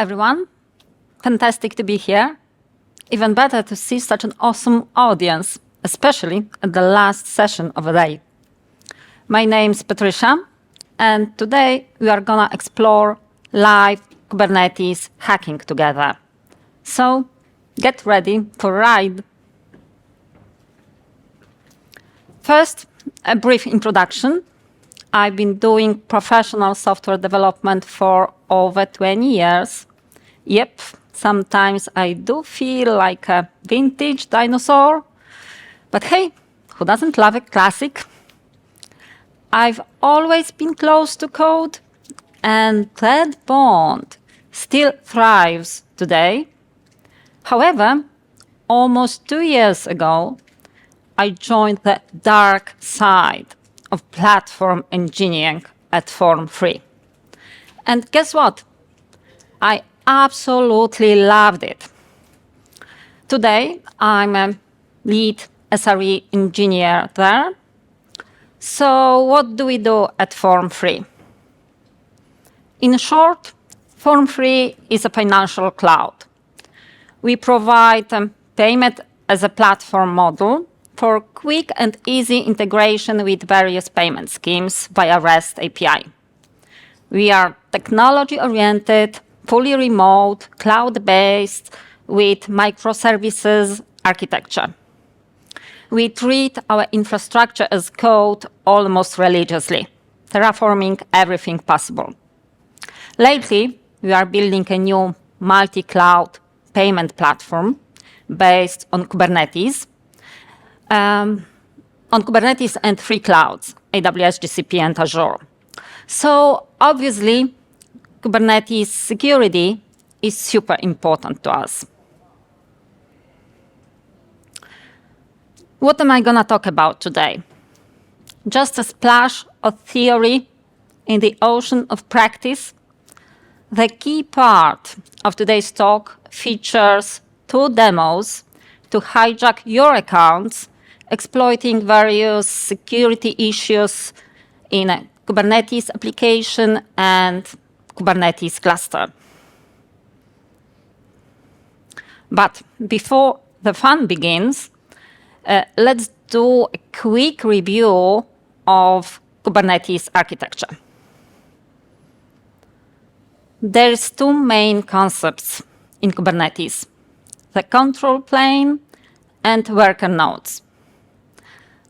everyone. Fantastic to be here. Even better to see such an awesome audience, especially at the last session of the day. My name's Patrycja, and today we are going to explore live Kubernetes hacking together. So get ready for a ride. First, a brief introduction. I've been doing professional software development for over 20 years. Yep, sometimes I do feel like a vintage dinosaur. But hey, who doesn't love a classic? I've always been close to code, and that bond still thrives today. However, almost 2 years ago, I joined the dark side of platform engineering at Form3. And guess what? I absolutely loved it. Today, I'm a lead SRE engineer there. So what do we do at Form3? In short, Form3 is a financial cloud. We provide payment as a platform model for quick and easy integration with various payment schemes via REST API. We are technology-oriented, fully remote, cloud-based, with microservices architecture. We treat our infrastructure as code almost religiously, terraforming everything possible. Lately, we are building a new multi-cloud payment platform based on Kubernetes, and 3 clouds, AWS, GCP, and Azure. So obviously, Kubernetes security is super important to us. What am I going to talk about today? Just a splash of theory in the ocean of practice. The key part of today's talk features 2 demos to hijack your accounts, exploiting various security issues in a Kubernetes application and Kubernetes cluster. But before the fun begins, let's do a quick review of Kubernetes architecture. There's 2 main concepts in Kubernetes: the control plane and worker nodes.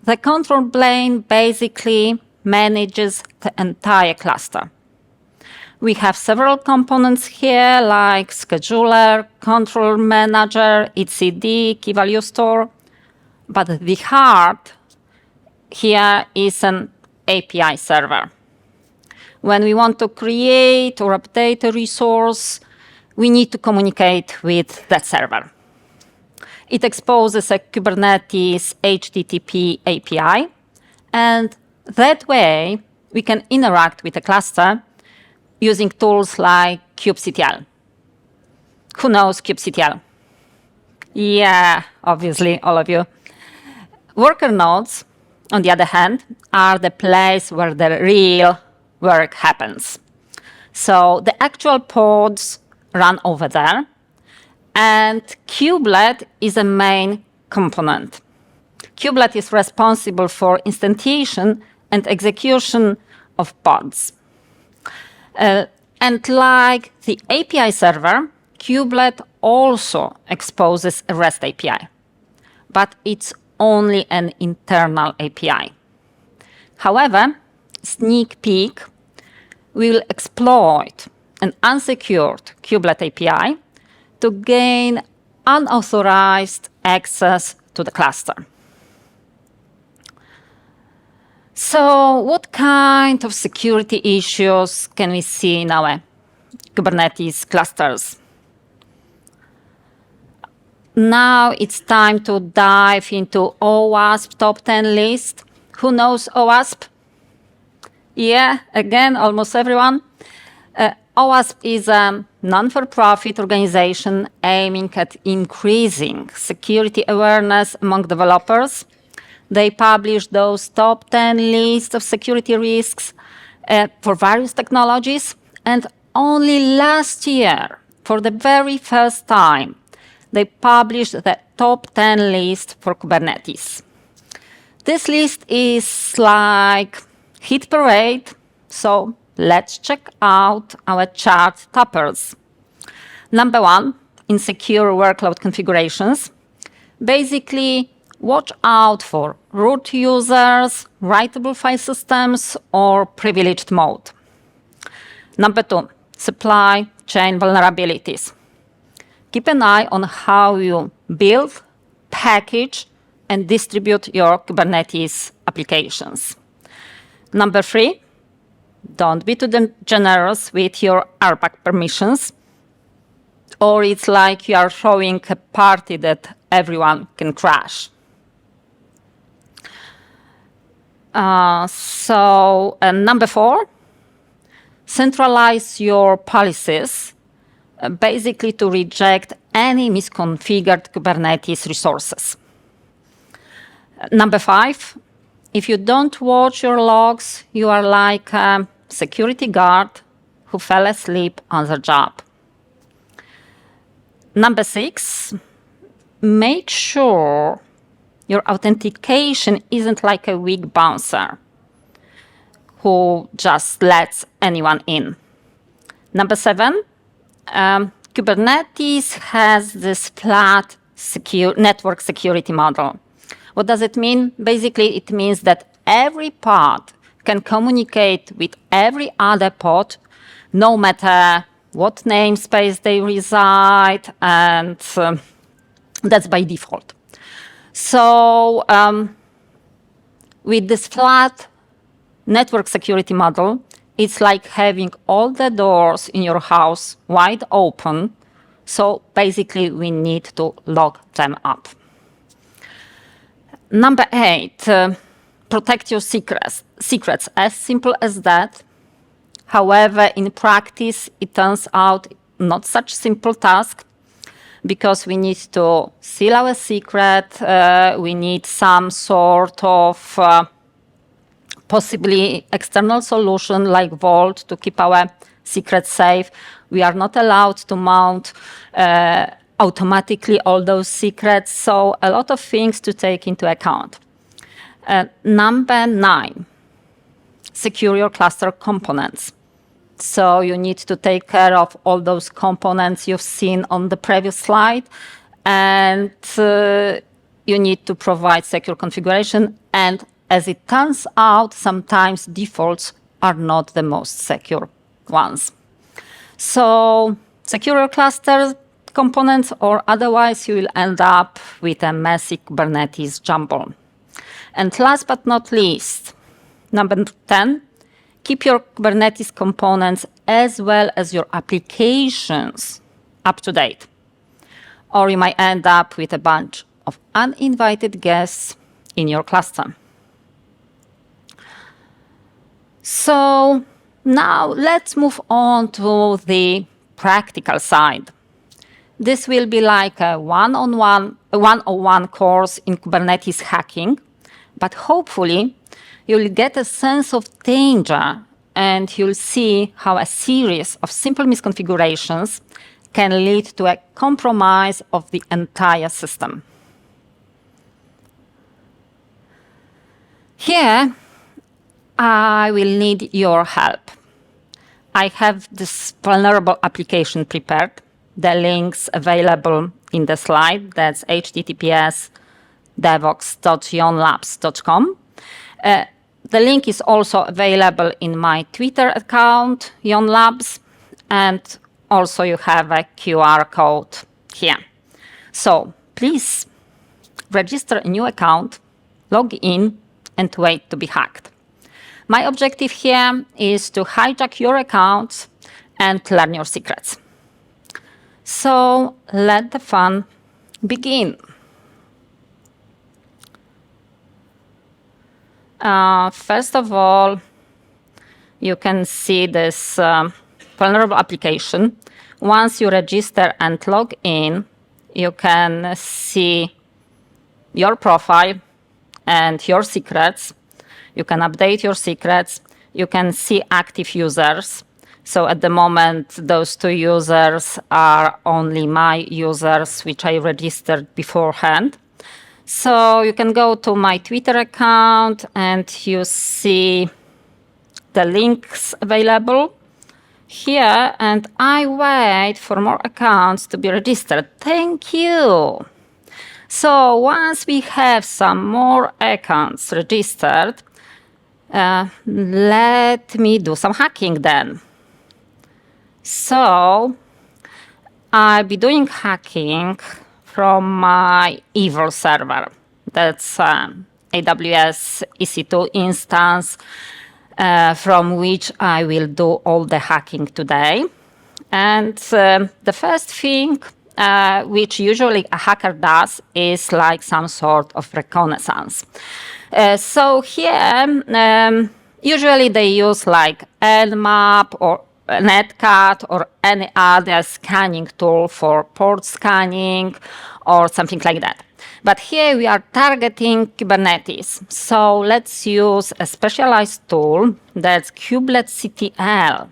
The control plane basically manages the entire cluster. We have several components here, like scheduler, control manager, etcd, key value store. But the heart here is an API server. When we want to create or update a resource, we need to communicate with that server. It exposes a Kubernetes HTTP API, and that way we can interact with the cluster using tools like kubectl. Who knows kubectl? Yeah, obviously, all of you. Worker nodes, on the other hand, are the place where the real work happens. So the actual pods run over there, and kubelet is a main component. Kubelet is responsible for instantiation and execution of pods. And like the API server, kubelet also exposes a REST API, but it's only an internal API. However, sneak peek, we will exploit an unsecured kubelet API to gain unauthorized access to the cluster. So what kind of security issues can we see in our Kubernetes clusters? Now it's time to dive into OWASP top 10 list. Who knows OWASP? Yeah, again, almost everyone. OWASP is a non-for-profit organization aiming at increasing security awareness among developers. They publish those top 10 lists of security risks for various technologies. And only last year, for the very first time, they published the top 10 list for Kubernetes. This list is like hit parade, so let's check out our chart toppers. Number 1, insecure workload configurations. Basically, watch out for root users, writable file systems, or privileged mode. Number 2, supply chain vulnerabilities. Keep an eye on how you build, package, and distribute your Kubernetes applications. Number 3, don't be too generous with your RBAC permissions, or it's like you are throwing a party that everyone can crash. Number 4, centralize your policies, basically to reject any misconfigured Kubernetes resources. Number 5, if you don't watch your logs, you are like a security guard who fell asleep on the job. Number 6, make sure your authentication isn't like a weak bouncer who just lets anyone in. Number 7, Kubernetes has this flat network security model. What does it mean? Basically, it means that every pod can communicate with every other pod, no matter what namespace they reside, and that's by default. So with this flat network security model, it's like having all the doors in your house wide open. So basically, we need to lock them up. Number 8, protect your secrets. As simple as that. However, in practice, it turns out not such simple task, because we need to seal our secret. We need some sort of possibly external solution like Vault to keep our secrets safe. We are not allowed to mount automatically all those secrets. So a lot of things to take into account. Number 9, secure your cluster components. So you need to take care of all those components you've seen on the previous slide. And you need to provide secure configuration. And as it turns out, sometimes defaults are not the most secure ones. So secure your cluster components, or otherwise you will end up with a messy Kubernetes jumble. And last but not least, number 10, keep your Kubernetes components as well as your applications up to date, or you might end up with a bunch of uninvited guests in your cluster. So now let's move on to the practical side. This will be like a one-on-one course in Kubernetes hacking, but hopefully you'll get a sense of danger and you'll see how a series of simple misconfigurations can lead to a compromise of the entire system. Here, I will need your help. I have this vulnerable application prepared. The link's available in the slide. That's https://devox.yonlabs.com. The link is also available in my Twitter account, yonlabs, and also you have a QR code here. So please register a new account, log in, and wait to be hacked. My objective here is to hijack your accounts and learn your secrets. So let the fun begin. First of all, you can see this vulnerable application. Once you register and log in, you can see your profile and your secrets. You can update your secrets. You can see active users. So at the moment, those two users are only my users, which I registered beforehand. So you can go to my Twitter account and you see the links available here, and I wait for more accounts to be registered. Thank you. So once we have some more accounts registered, let me do some hacking then. So I'll be doing hacking from my evil server. That's AWS EC2 instance from which I will do all the hacking today. And the first thing which usually a hacker does is like some sort of reconnaissance. So here, usually they use like Nmap or Netcat or any other scanning tool for port scanning or something like that. But here we are targeting Kubernetes. So let's use a specialized tool that's kubectl.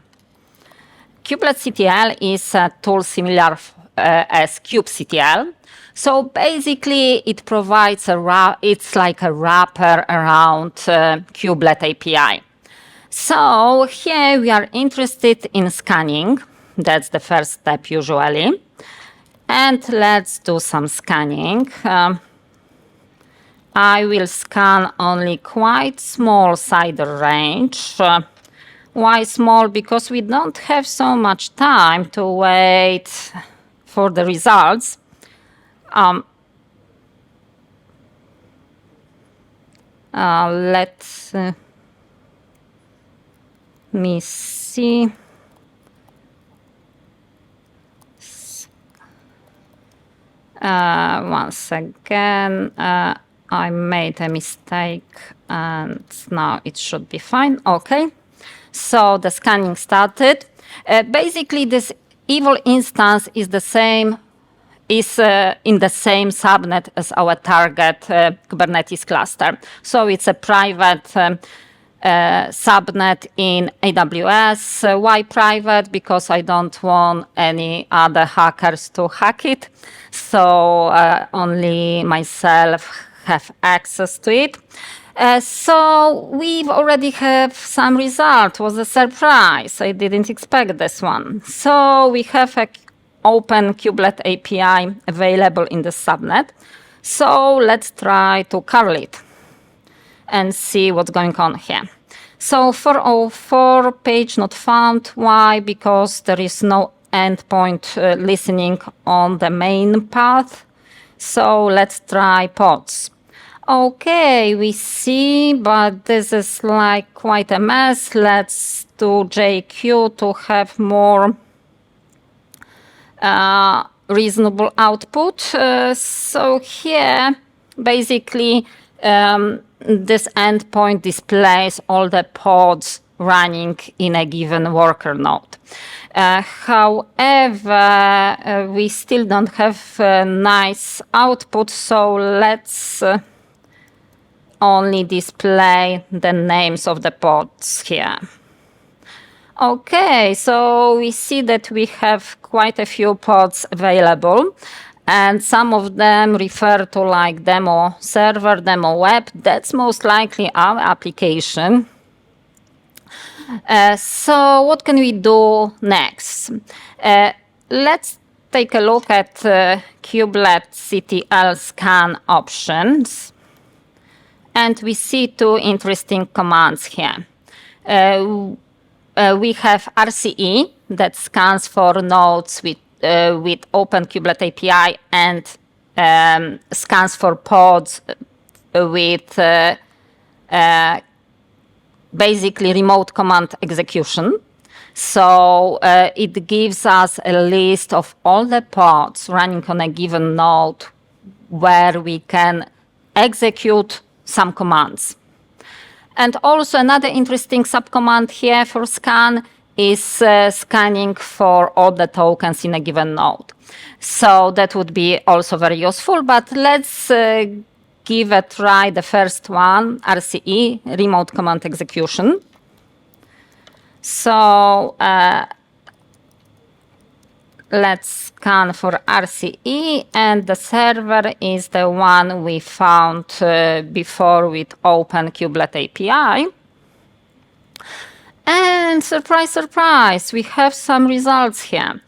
kubectl is a tool similar as kubectl. So basically it provides it's like a wrapper around kubelet API. So here we are interested in scanning. That's the first step usually. And let's do some scanning. I will scan only quite small CIDR range. Why small? Because we don't have so much time to wait for the results. Let me see. Once again, I made a mistake and now it should be fine. Okay, so the scanning started. Basically, this evil instance is the same, in the same subnet as our target Kubernetes cluster. So it's a private subnet in AWS. Why private? Because I don't want any other hackers to hack it. So only myself have access to it. So we've already have some result. It was a surprise. I didn't expect this one. So we have a open kubelet API available in the subnet. So let's try to curl it and see what's going on here. So 404 page not found. Why? Because there is no endpoint listening on the main path. So let's try pods. Okay, we see, but this is like quite a mess. Let's do JQ to have more reasonable output. So here, basically, this endpoint displays all the pods running in a given worker node. However, we still don't have a nice output, so let's only display the names of the pods here. Okay, so we see that we have quite a few pods available, and some of them refer to like demo server, demo web. That's most likely our application. So what can we do next? Let's take a look at kubectl scan options. And we see two interesting commands here. We have RCE that scans for nodes with open kubelet API and scans for pods with basically remote command execution. So it gives us a list of all the pods running on a given node where we can execute some commands. And also another interesting subcommand here for scan is scanning for all the tokens in a given node. So that would be also very useful, but let's give a try the first one, RCE, remote command execution. So let's scan for RCE, and the server is the one we found before with Open Kubelet API. And surprise, surprise, we have some results here.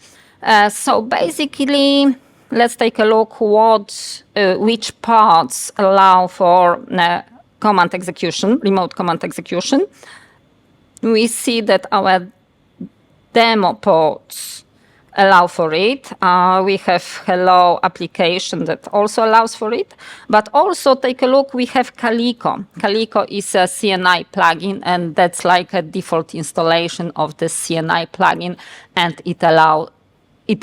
So basically, let's take a look which pods allow for command execution, remote command execution. We see that our demo pods allow for it. We have Hello application that also allows for it. But also take a look, we have Calico. Calico is a CNI plugin, and that's like a default installation of the CNI plugin, and it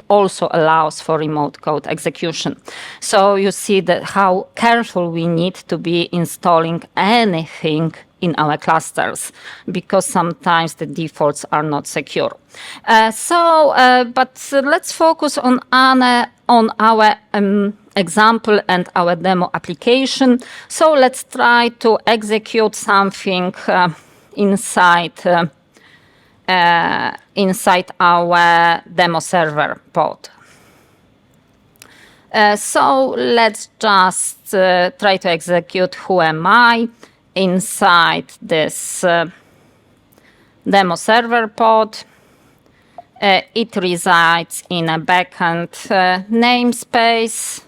also allows for remote code execution. So you see that how careful we need to be installing anything in our clusters, because sometimes the defaults are not secure. But let's focus on our example and our demo application. So let's try to execute something inside our demo server pod. So let's just try to execute who am I inside this demo server pod. It resides in a backend namespace.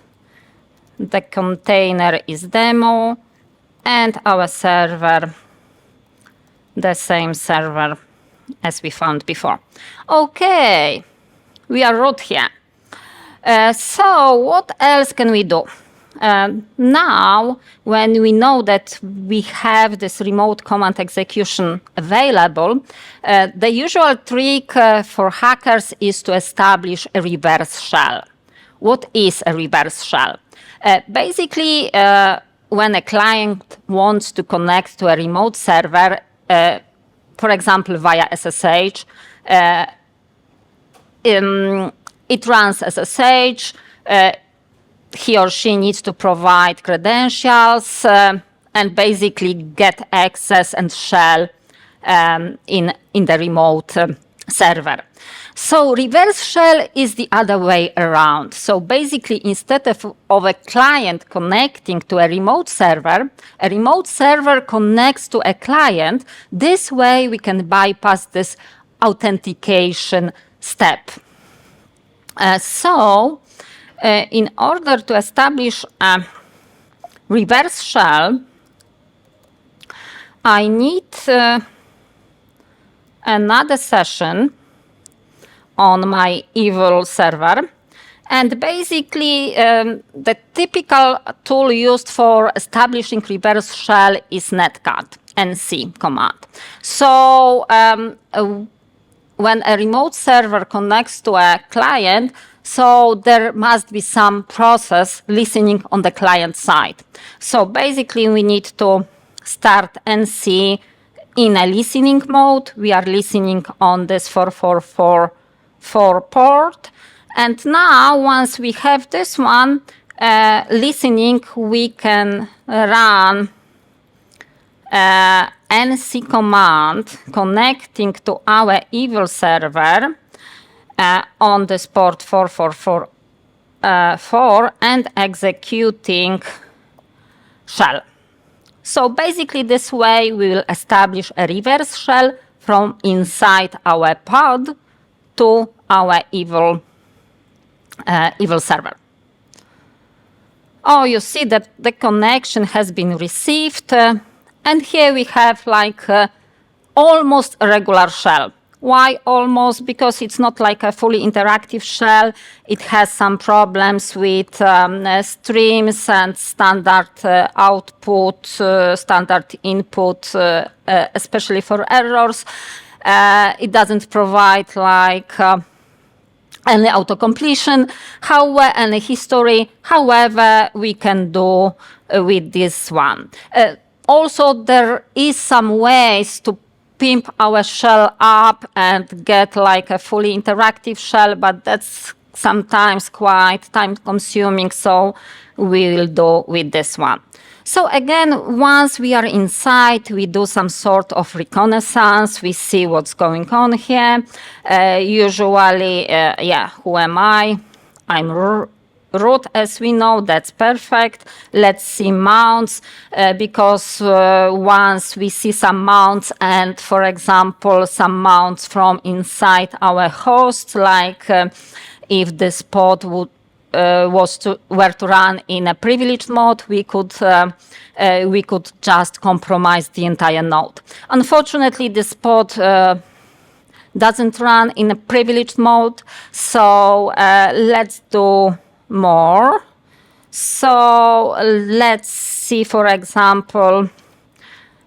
The container is demo, and our server, the same server as we found before. Okay, we are root here. So what else can we do? Now, when we know that we have this remote command execution available, the usual trick for hackers is to establish a reverse shell. What is a reverse shell? Basically, when a client wants to connect to a remote server, for example, via SSH, it runs SSH. He or she needs to provide credentials and basically get access and shell in the remote server. So reverse shell is the other way around. So basically, instead of a client connecting to a remote server connects to a client. This way we can bypass this authentication step. In order to establish a reverse shell, I need another session on my evil server. And basically, the typical tool used for establishing reverse shell is netcat, nc command. So when a remote server connects to a client, so there must be some process listening on the client side. So basically, we need to start nc in a listening mode. We are listening on this 4444 port. And now, once we have this one listening, we can run nc command connecting to our evil server on this port 4444 and executing shell. So basically, this way we will establish a reverse shell from inside our pod to our evil server. Oh, you see that the connection has been received. And here we have like almost a regular shell. Why almost? Because it's not like a fully interactive shell. It has some problems with streams and standard output, standard input, especially for errors. It doesn't provide like any auto-completion, any history. However, we can do with this one. Also, there is some ways to pimp our shell up and get like a fully interactive shell, but that's sometimes quite time-consuming, so we will do with this one. So again, once we are inside, we do some sort of reconnaissance. We see what's going on here. Usually, who am I? I'm root, as we know. That's perfect. Let's see mounts, because once we see some mounts and, for example, some mounts from inside our host, like if this pod would were to run in a privileged mode, we could just compromise the entire node. Unfortunately, this pod doesn't run in a privileged mode, so let's do more. So let's see, for example,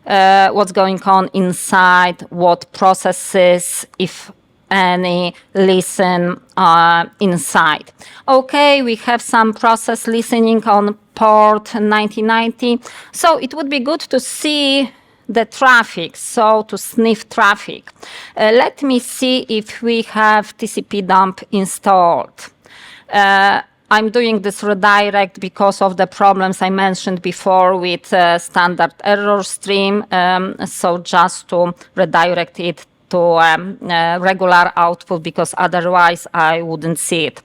what's going on inside, what processes, if any, listen inside. Okay, we have some process listening on port 9090. So it would be good to see the traffic, so to sniff traffic. Let me see if we have TCP dump installed. I'm doing this redirect because of the problems I mentioned before with standard error stream. So just to redirect it to regular output, because otherwise I wouldn't see it.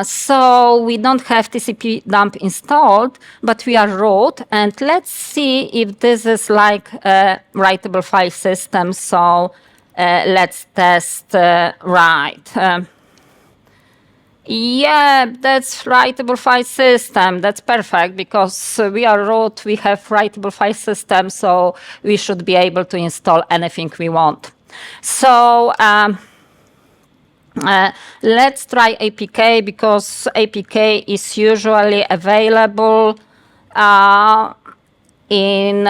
So we don't have TCP dump installed, but we are root. And let's see if this is like a writable file system. So let's test write. Yeah, that's writable file system. That's perfect, because we are root, we have writable file system, so we should be able to install anything we want. So let's try APK, because APK is usually available in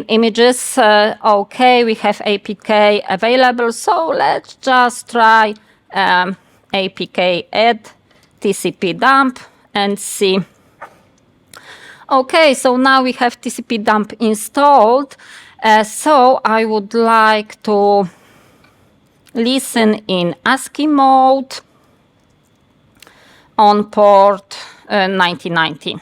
images. Okay, we have APK available, so let's just try APK add TCP dump and see. Okay, so now we have TCP dump installed. So I would like to listen in ASCII mode on port 9090.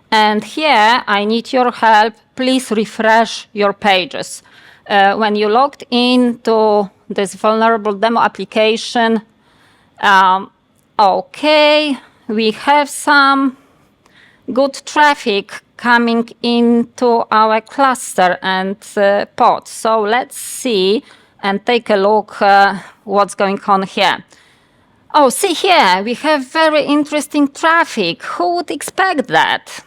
And here I need your help. Please refresh your pages. When you logged into this vulnerable demo application, okay, we have some good traffic coming into our cluster and pod. So let's see and take a look what's going on here. Oh, see here, we have very interesting traffic. Who would expect that?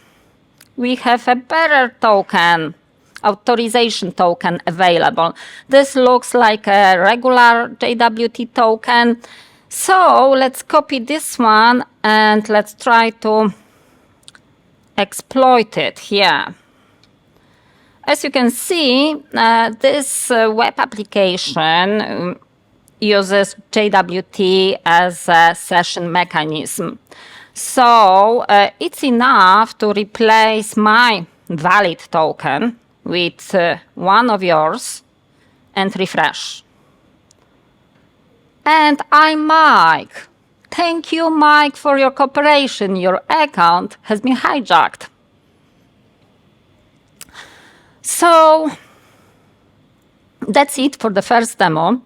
We have a bearer token, authorization token available. This looks like a regular JWT token. So let's copy this one and let's try to exploit it here. As you can see, this web application uses JWT as a session mechanism. So it's enough to replace my valid token with one of yours and refresh. And I'm Mike. Thank you, Mike, for your cooperation. Your account has been hijacked. So that's it for the first demo.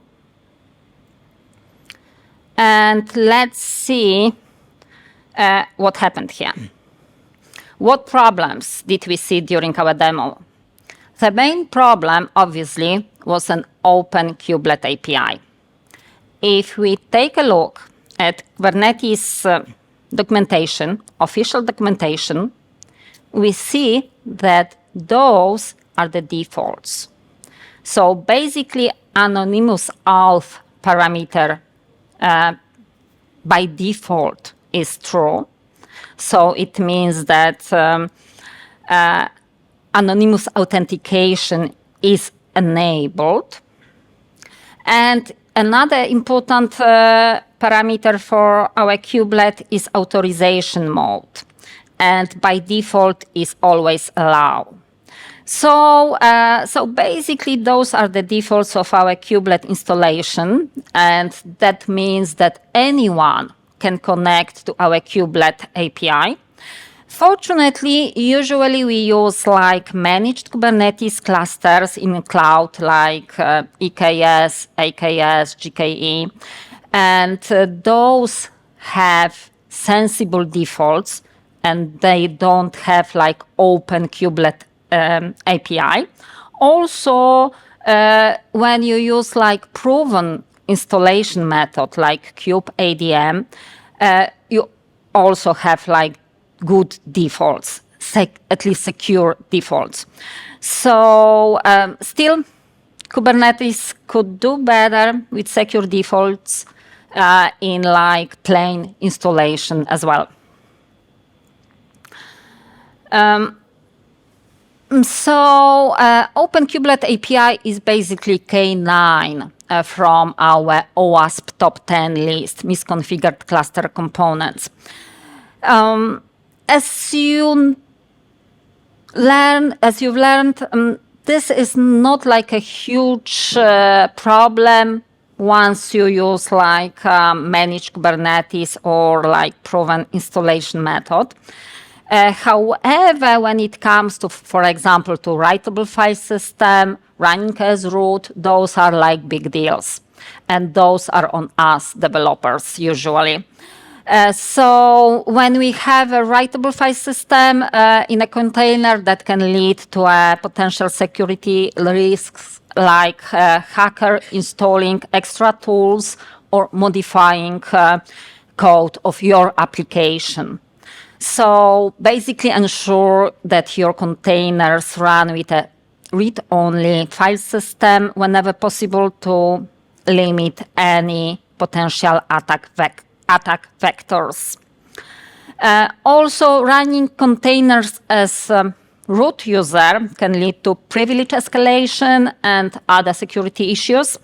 And let's see what happened here. What problems did we see during our demo? The main problem, obviously, was an open kubelet API. If we take a look at Kubernetes documentation, official documentation, we see that those are the defaults. So basically, anonymous auth parameter by default is true. So it means that anonymous authentication is enabled. And another important parameter for our kubelet is authorization mode. And by default is always allow. So basically those are the defaults of our kubelet installation. And that means that anyone can connect to our kubelet API. Fortunately, usually we use like managed Kubernetes clusters in cloud like EKS, AKS, GKE, and those have sensible defaults and they don't have like open kubelet API. Also, when you use like proven installation method like kube ADM, you also have like good defaults, at least secure defaults. So still, Kubernetes could do better with secure defaults in like plain installation as well. So Open Kubelet API is basically K9 from our OWASP top 10 list, misconfigured cluster components. As you've learned, this is not like a huge problem once you use like managed Kubernetes or like proven installation method. However, when it comes to, for example, to writable file system, running as root, those are like big deals. And those are on us developers usually. So when we have a writable file system in a container, that can lead to a potential security risks like hacker installing extra tools or modifying code of your application. So basically ensure that your containers run with a read-only file system whenever possible to limit any potential attack vectors. Also, running containers as root user can lead to privilege escalation and other security issues.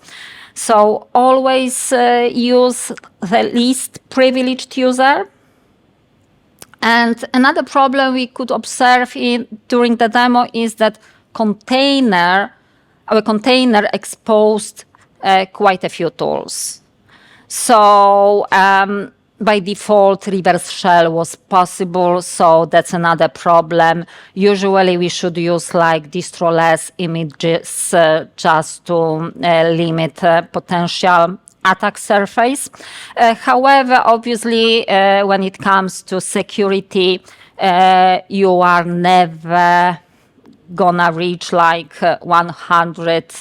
So always use the least privileged user. And another problem we could observe during the demo is that our container exposed quite a few tools. So by default, reverse shell was possible, so that's another problem. Usually we should use like distro-less images just to limit potential attack surface. However, obviously, when it comes to security, you are never gonna reach like 100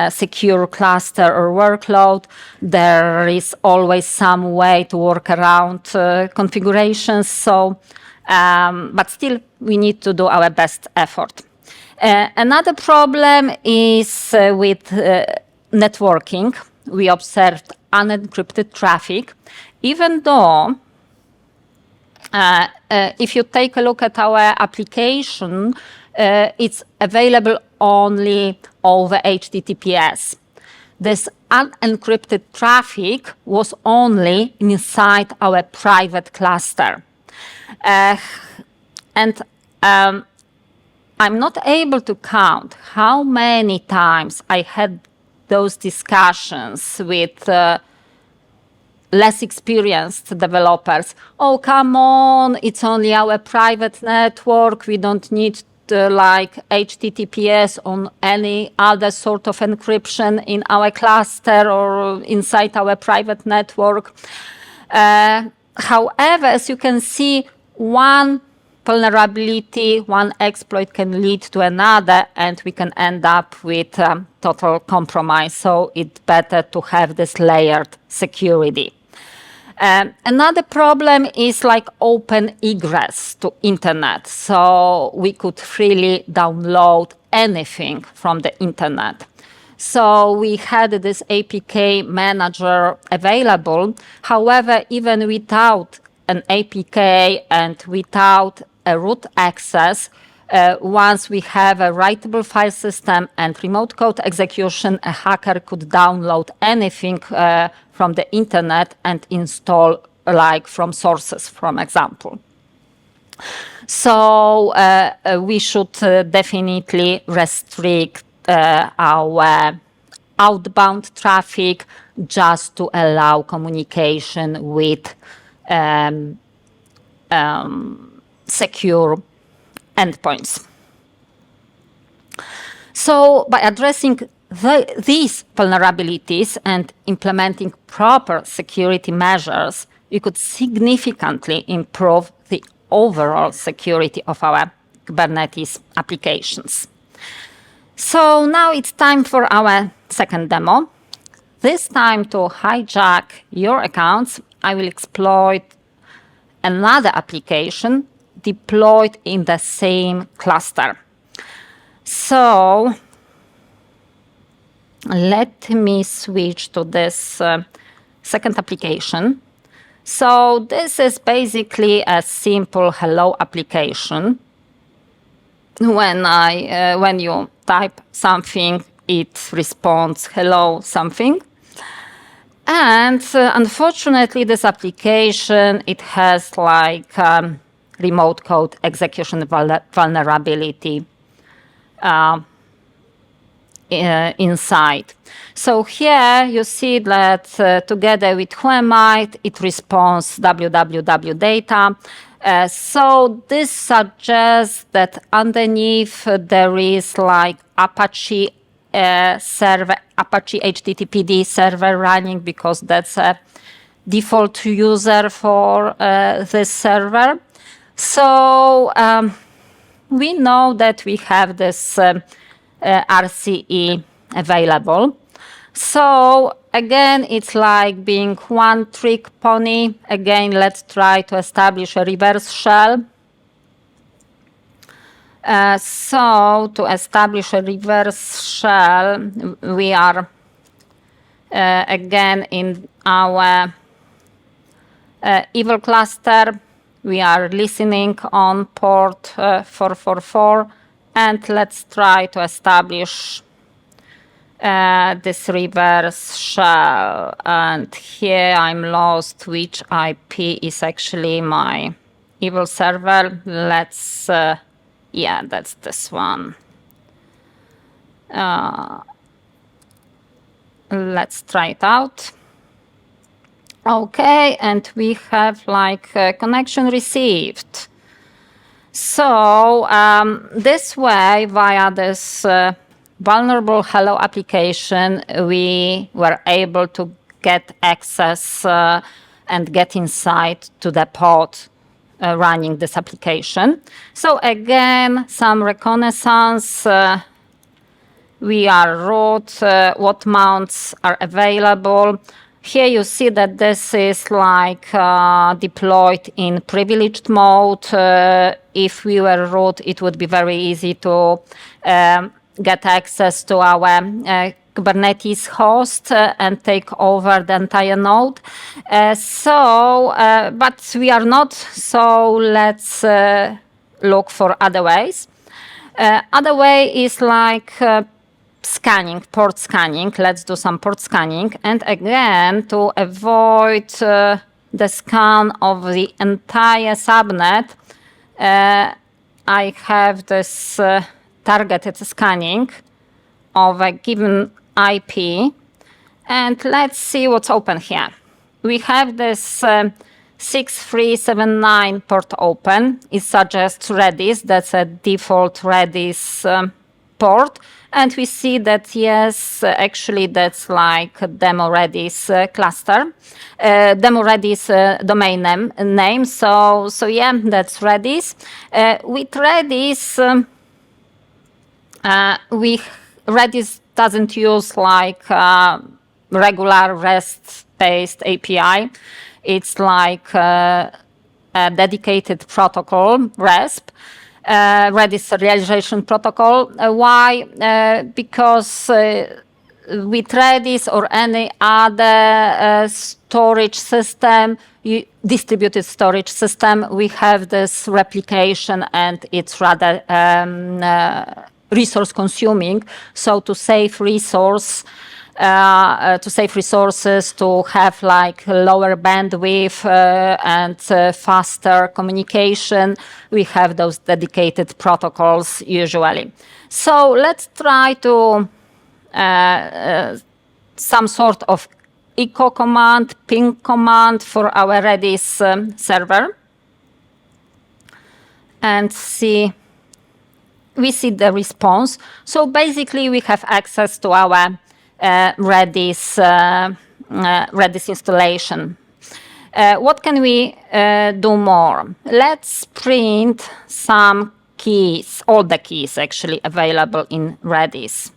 secure cluster or workload. There is always some way to work around configurations. So, but still, we need to do our best effort. Another problem is with networking. We observed unencrypted traffic, even though if you take a look at our application, it's available only over HTTPS. This unencrypted traffic was only inside our private cluster. And I'm not able to count how many times I had those discussions with less experienced developers. Oh, come on, it's only our private network. We don't need like HTTPS on any other sort of encryption in our cluster or inside our private network. However, as you can see, one vulnerability, one exploit can lead to another, and we can end up with total compromise. So it's better to have this layered security. Another problem is like open egress to internet. So we could freely download anything from the internet. So we had this APK manager available. However, even without an APK and without a root access, once we have a writable file system and remote code execution, a hacker could download anything from the internet and install like from sources, for example. So we should definitely restrict our outbound traffic just to allow communication with secure endpoints. So by addressing these vulnerabilities and implementing proper security measures, we could significantly improve the overall security of our Kubernetes applications. So now it's time for our second demo. This time, to hijack your accounts, I will exploit another application deployed in the same cluster. So let me switch to this second application. So this is basically a simple hello application. When you type something, it responds hello something. And unfortunately, this application, it has like remote code execution vulnerability inside. So here you see that together with whoamite, it responds www data. So this suggests that underneath there is like Apache server, Apache HTTPD server running, because that's a default user for this server. So we know that we have this RCE available. So again, it's like being one trick pony. Again, let's try to establish a reverse shell. So to establish a reverse shell, we are again in our evil cluster. We are listening on port 444, and let's try to establish this reverse shell. And here I'm lost which IP is actually my evil server. Let's yeah, that's this one. Let's try it out. Okay, and we have like connection received. So this way, via this vulnerable hello application, we were able to get access and get insight to the pod running this application. So again, some reconnaissance. We are root, what mounts are available. Here you see that this is like deployed in privileged mode. If we were root, it would be very easy to get access to our Kubernetes host and take over the entire node. But we are not, so let's look for other ways. Other way is like scanning, port scanning. Let's do some port scanning. And again, to avoid the scan of the entire subnet, I have this targeted scanning of a given IP. And let's see what's open here. We have this 6379 port open. It suggests Redis. That's a default Redis port. And we see that, yes, actually that's like a demo Redis cluster, demo Redis domain name. So yeah, that's Redis. With Redis, Redis doesn't use like regular REST-based API. It's like a dedicated protocol, RESP. Redis realization protocol. Why? Because with Redis or any other storage system, distributed storage system, we have this replication, and it's rather resource consuming. So to save resources, to have like lower bandwidth and faster communication, we have those dedicated protocols usually. So let's try to some sort of echo command, ping command for our Redis server. and we see the response. So basically, we have access to our Redis installation. What can we do more? Let's print some keys, all the keys actually available in Redis.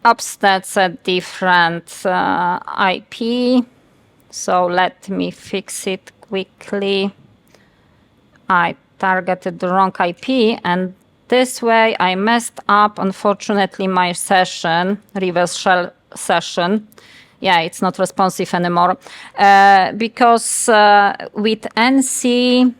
Oops, that's a different IP. So let me fix it quickly. I targeted the wrong IP, and this way I messed up, unfortunately, my session, reverse shell session. Yeah, it's not responsive anymore. Because with NC,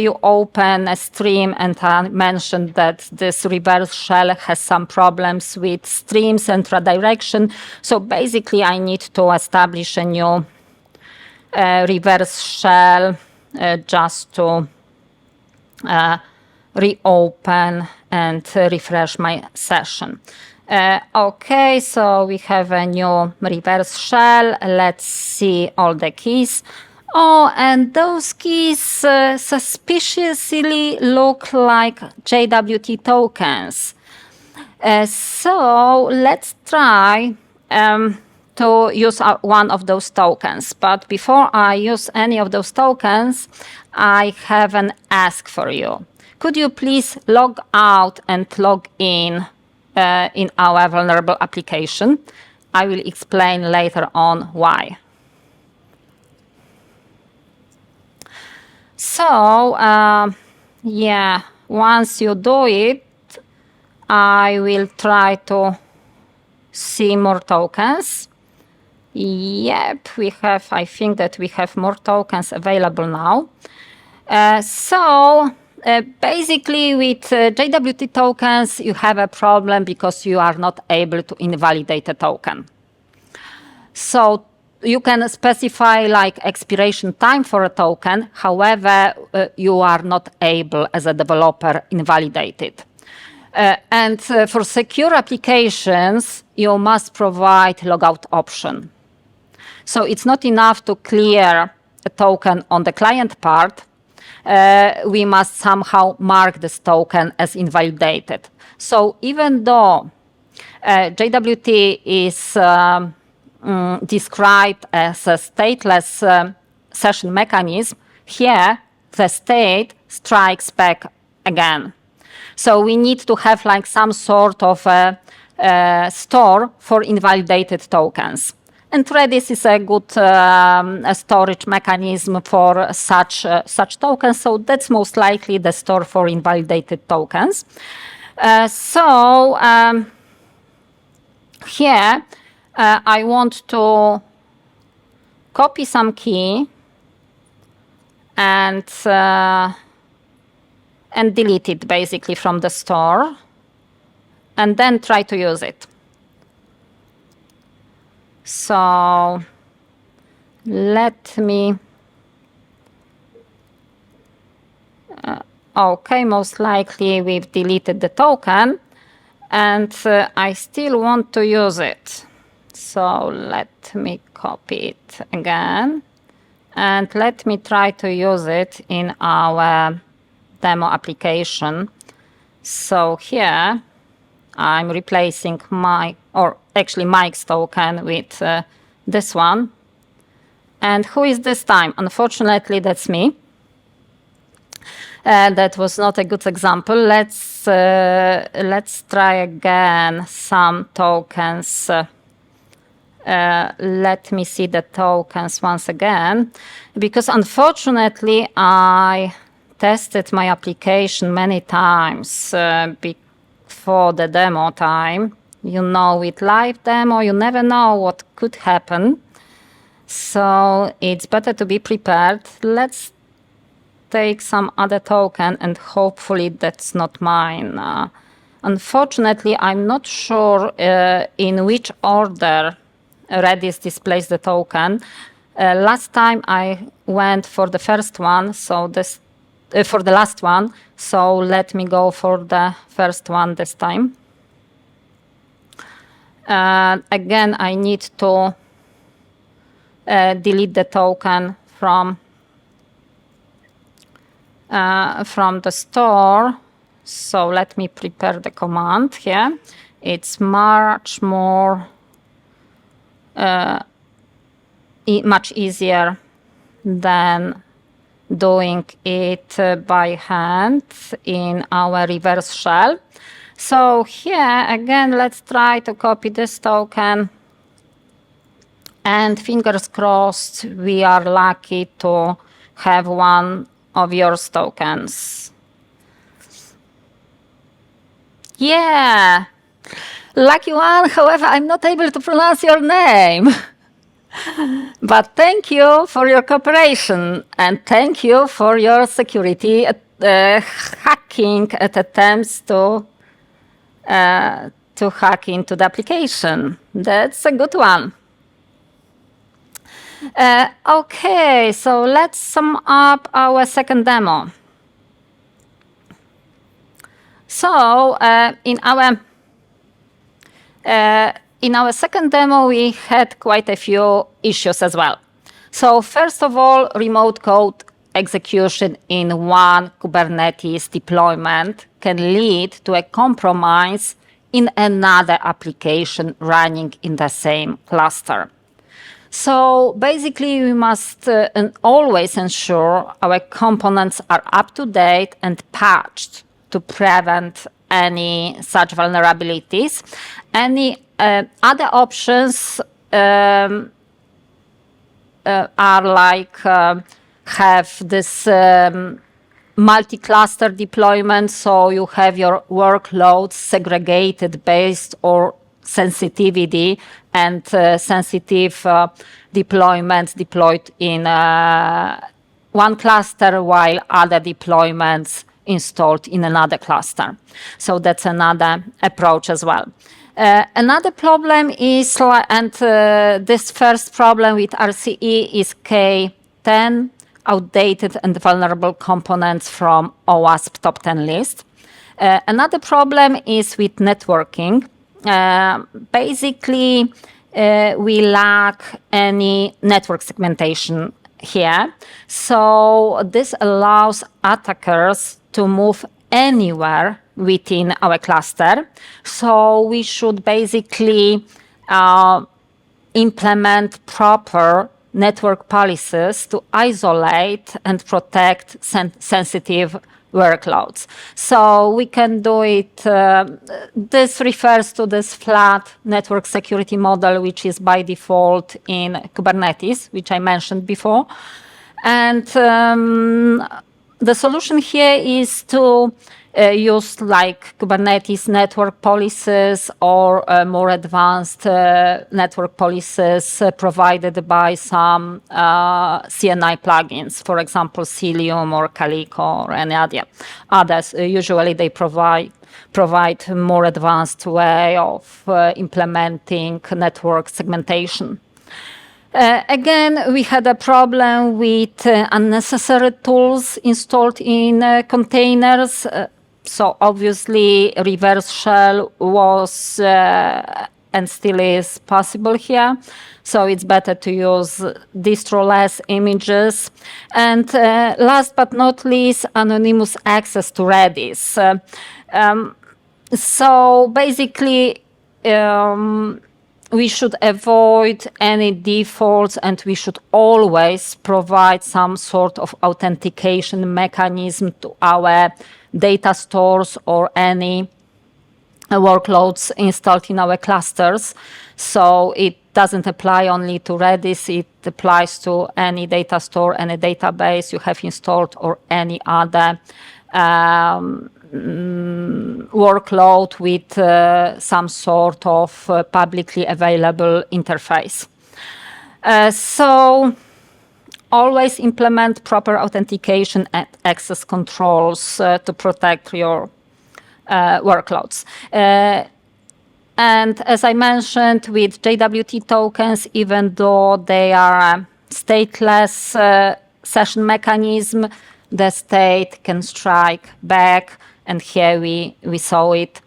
you open a stream, and I mentioned that this reverse shell has some problems with streams and redirection. So basically, I need to establish a new reverse shell just to reopen and refresh my session. Okay, so we have a new reverse shell. Let's see all the keys. Oh, and those keys suspiciously look like JWT tokens. So let's try to use one of those tokens. But before I use any of those tokens, I have an ask for you. Could you please log out and log in our vulnerable application? I will explain later on why. So, yeah, once you do it, I will try to see more tokens. Yep, I think that we have more tokens available now. Basically, with JWT tokens, you have a problem because you are not able to invalidate a token. So you can specify like expiration time for a token. However, you are not able as a developer invalidate it. And for secure applications, you must provide logout option. So it's not enough to clear a token on the client part. We must somehow mark this token as invalidated. So even though JWT is described as a stateless session mechanism, here the state strikes back again. So we need to have like some sort of store for invalidated tokens. And Redis is a good storage mechanism for such tokens. So that's most likely the store for invalidated tokens. Here I want to copy some key and delete it basically from the store, and then try to use it. So let me, okay, most likely we've deleted the token, and I still want to use it. So let me copy it again, and let me try to use it in our demo application. So here I'm replacing Mike's token with this one. And who is this time? Unfortunately, that's me. That was not a good example. Let's try again some tokens. Let me see the tokens once again, because unfortunately I tested my application many times before the demo time. You know, with live demo, you never know what could happen. So it's better to be prepared. Let's take some other token, and hopefully that's not mine. Unfortunately, I'm not sure in which order Redis displays the token. Last time I went for the first one, so this for the last one. So let me go for the first one this time. Again, I need to delete the token from from the store. So let me prepare the command here. It's much more, much easier than doing it by hand in our reverse shell. So here again, let's try to copy this token. And fingers crossed, we are lucky to have one of your tokens. Yeah, lucky one. However, I'm not able to pronounce your name. But thank you for your cooperation and thank you for your security hacking attempts to hack into the application. That's a good one. Okay, so let's sum up our second demo. So in our second demo, we had quite a few issues as well. So first of all, remote code execution in one Kubernetes deployment can lead to a compromise in another application running in the same cluster. So basically, we must always ensure our components are up to date and patched to prevent any such vulnerabilities. Any other options are like have this multi-cluster deployment, so you have your workloads segregated based on sensitivity and sensitive deployments deployed in one cluster while other deployments installed in another cluster. So that's another approach as well. Another problem is, and this first problem with RCE is K10, outdated and vulnerable components from OWASP top 10 list. Another problem is with networking. Basically, we lack any network segmentation here. So this allows attackers to move anywhere within our cluster. So we should basically implement proper network policies to isolate and protect sensitive workloads. So we can do it, this refers to this flat network security model, which is by default in Kubernetes, which I mentioned before. And the solution here is to use like Kubernetes network policies or more advanced network policies provided by some CNI plugins, for example, Cilium or Calico or any others. Usually they provide more advanced way of implementing network segmentation. Again, we had a problem with unnecessary tools installed in containers. So obviously, reverse shell was and still is possible here. So it's better to use distro-less images. And last but not least, anonymous access to Redis. So basically, we should avoid any defaults and we should always provide some sort of authentication mechanism to our data stores or any workloads installed in our clusters. So it doesn't apply only to Redis, it applies to any data store, any database you have installed or any other workload with some sort of publicly available interface. So always implement proper authentication and access controls to protect your workloads. And as I mentioned, with JWT tokens, even though they are a stateless session mechanism, the state can strike back. And here we saw it.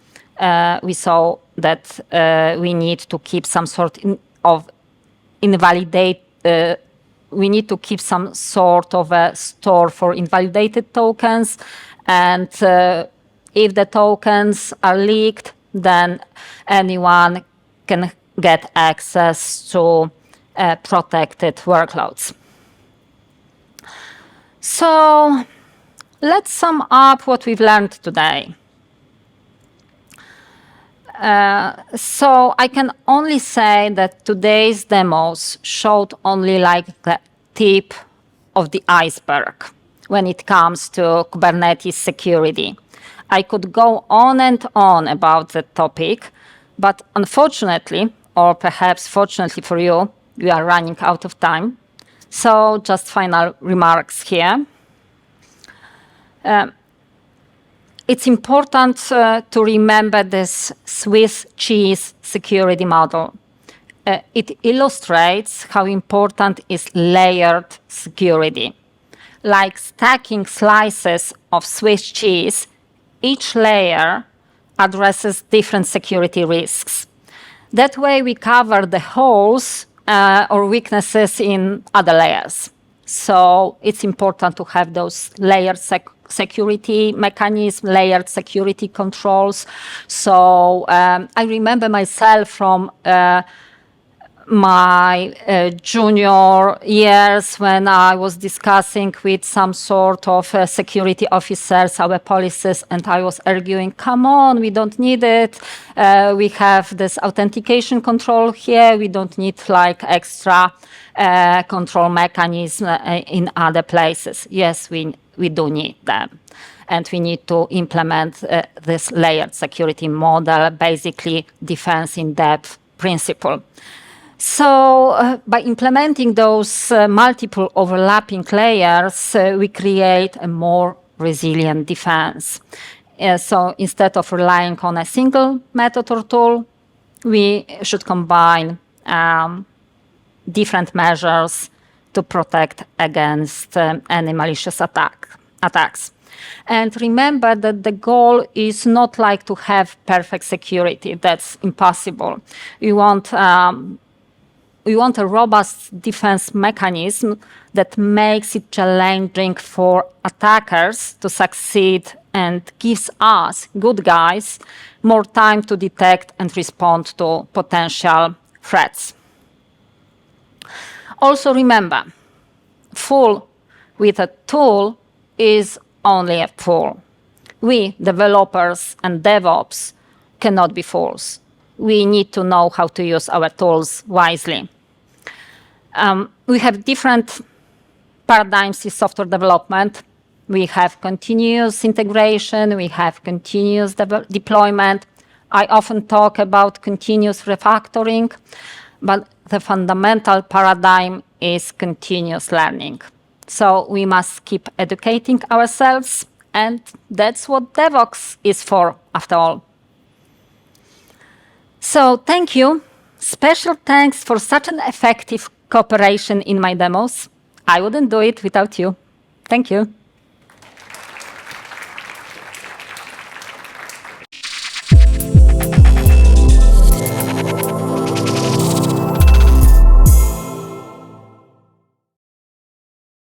We saw that we need to keep some sort of invalidate we need to keep some sort of a store for invalidated tokens. And if the tokens are leaked, then anyone can get access to protected workloads. So let's sum up what we've learned today. So I can only say that today's demos showed only like the tip of the iceberg when it comes to Kubernetes security. I could go on and on about the topic, but unfortunately, or perhaps fortunately for you, we are running out of time. So just final remarks here. It's important to remember this Swiss cheese security model. It illustrates how important is layered security. Like stacking slices of Swiss cheese, each layer addresses different security risks. That way we cover the holes or weaknesses in other layers. So it's important to have those layered security mechanisms, layered security controls. So I remember myself from my junior years when I was discussing with some sort of security officers our policies, and I was arguing, come on, we don't need it. We have this authentication control here. We don't need like extra control mechanism in other places. Yes, we do need them. And we need to implement this layered security model, basically defense in depth principle. So by implementing those multiple overlapping layers, we create a more resilient defense. So instead of relying on a single method or tool, we should combine different measures to protect against any malicious attacks. And remember that the goal is not like to have perfect security. That's impossible. We want a robust defense mechanism that makes it challenging for attackers to succeed and gives us, good guys, more time to detect and respond to potential threats. Also remember, fool with a tool is only a fool. We, developers and DevOps, cannot be fools. We need to know how to use our tools wisely. We have different paradigms in software development. We have continuous integration. We have continuous deployment. I often talk about continuous refactoring, but the fundamental paradigm is continuous learning. So we must keep educating ourselves, and that's what DevOps is for, after all. So thank you. Special thanks for such an effective cooperation in my demos. I wouldn't do it without you. Thank you.